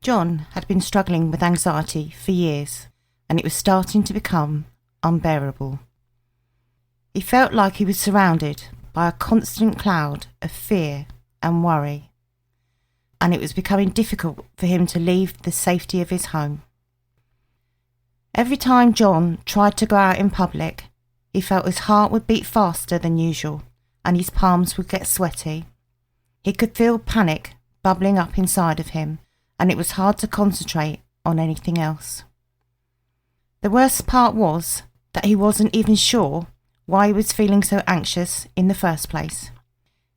John had been struggling with anxiety for years, and it was starting to become unbearable. He felt like he was surrounded by a constant cloud of fear and worry, and it was becoming difficult for him to leave the safety of his home. Every time John tried to go out in public, he felt his heart would beat faster than usual and his palms would get sweaty. He could feel panic bubbling up inside of him, and it was hard to concentrate on anything else. The worst part was that he wasn't even sure why he was feeling so anxious in the first place.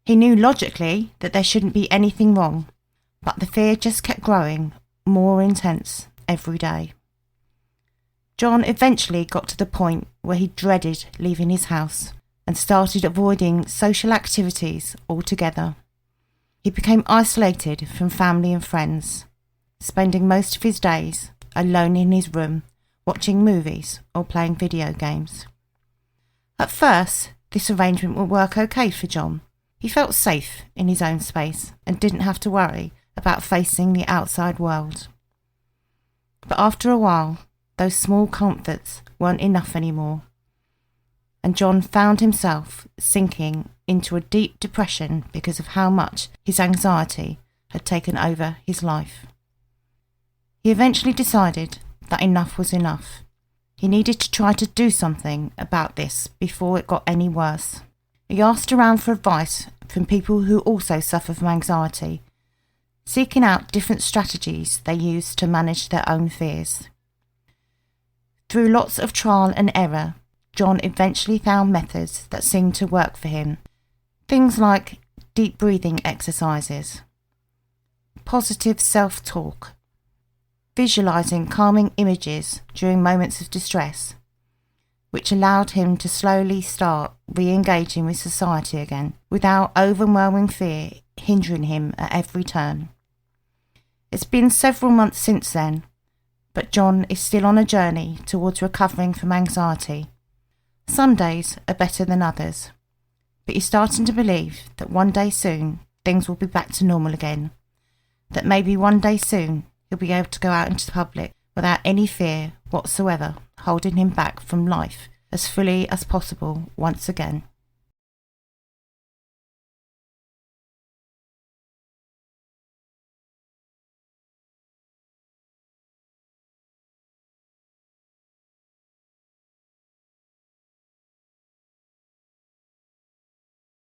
He knew logically that there shouldn't be anything wrong, but the fear just kept growing more intense every day. John eventually got to the point where he dreaded leaving his house and started avoiding social activities altogether. He became isolated from family and friends, spending most of his days alone in his room, watching movies or playing video games. At first, this arrangement would work okay for John. He felt safe in his own space and didn't have to worry about facing the outside world. But after a while, those small comforts weren't enough anymore, and John found himself sinking into a deep depression because of how much his anxiety had taken over his life. He eventually decided that enough was enough. He needed to try to do something about this before it got any worse. He asked around for advice from people who also suffer from anxiety, seeking out different strategies they use to manage their own fears. Through lots of trial and error, John eventually found methods that seemed to work for him. Things like deep breathing exercises, positive self-talk, visualizing calming images during moments of distress, which allowed him to slowly start re-engaging with society again without overwhelming fear hindering him at every turn. It's been several months since then, but John is still on a journey towards recovering from anxiety. Some days are better than others, but he's starting to believe that one day soon things will be back to normal again, that maybe one day soon he'll be able to go out into the public without any fear whatsoever holding him back from life as fully as possible once again.